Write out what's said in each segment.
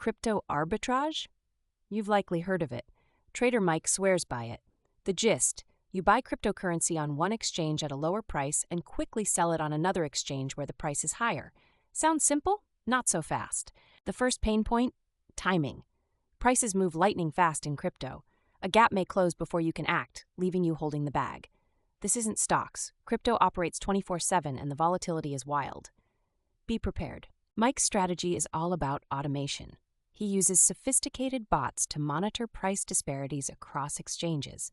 crypto arbitrage? You've likely heard of it. Trader Mike swears by it. The gist: you buy cryptocurrency on one exchange at a lower price and quickly sell it on another exchange where the price is higher. Sounds simple? Not so fast. The first pain point? Timing. Prices move lightning fast in crypto. A gap may close before you can act, leaving you holding the bag. This isn't stocks. Crypto operates 24/7 and the volatility is wild. Be prepared. Mike's strategy is all about automation. He uses sophisticated bots to monitor price disparities across exchanges.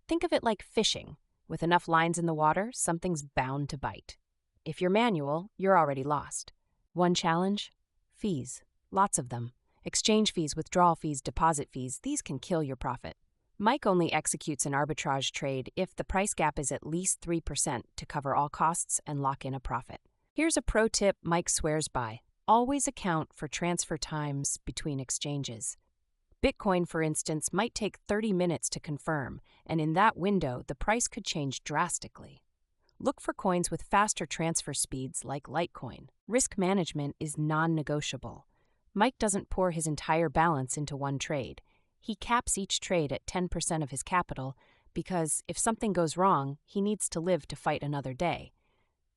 Think of it like fishing. With enough lines in the water, something's bound to bite. If you're manual, you're already lost. One challenge? Fees. Lots of them. Exchange fees, withdrawal fees, deposit fees, these can kill your profit. Mike only executes an arbitrage trade if the price gap is at least 3% to cover all costs and lock in a profit. Here's a pro tip Mike swears by. Always account for transfer times between exchanges. Bitcoin, for instance, might take 30 minutes to confirm, and in that window, the price could change drastically. Look for coins with faster transfer speeds like Litecoin. Risk management is non-negotiable. Mike doesn't pour his entire balance into one trade. He caps each trade at 10% of his capital because if something goes wrong, he needs to live to fight another day.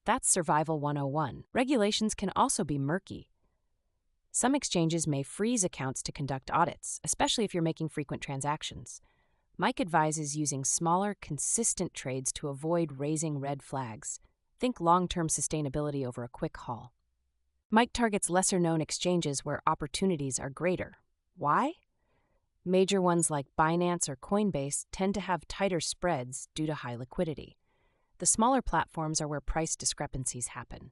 That's Survival 101. Regulations can also be murky. Some exchanges may freeze accounts to conduct audits, especially if you're making frequent transactions. Mike advises using smaller, consistent trades to avoid raising red flags. Think long-term sustainability over a quick haul. Mike targets lesser-known exchanges where opportunities are greater. Why? Major ones like Binance or Coinbase tend to have tighter spreads due to high liquidity. The smaller platforms are where price discrepancies happen.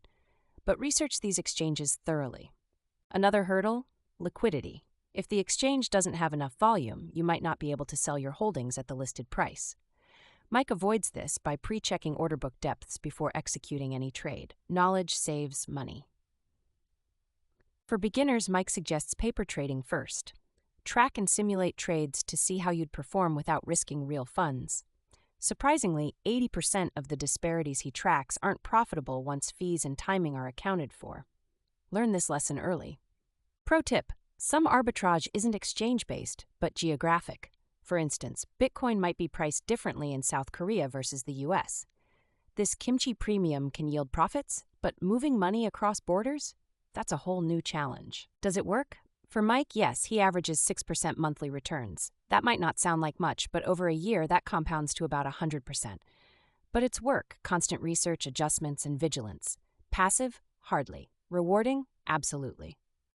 But research these exchanges thoroughly. Another hurdle? Liquidity. If the exchange doesn't have enough volume, you might not be able to sell your holdings at the listed price. Mike avoids this by pre-checking order book depths before executing any trade. Knowledge saves money. For beginners, Mike suggests paper trading first. Track and simulate trades to see how you'd perform without risking real funds. Surprisingly, 80% of the disparities he tracks aren't profitable once fees and timing are accounted for. Learn this lesson early. Pro tip: some arbitrage isn't exchange-based, but geographic. For instance, Bitcoin might be priced differently in South Korea versus the US. This Kimchi Premium can yield profits, but moving money across borders? That's a whole new challenge. Does it work? For Mike, yes, he averages 6% monthly returns. That might not sound like much, but over a year, that compounds to about 100%. But it's work, constant research, adjustments, and vigilance. Passive? Hardly. Rewarding? Absolutely.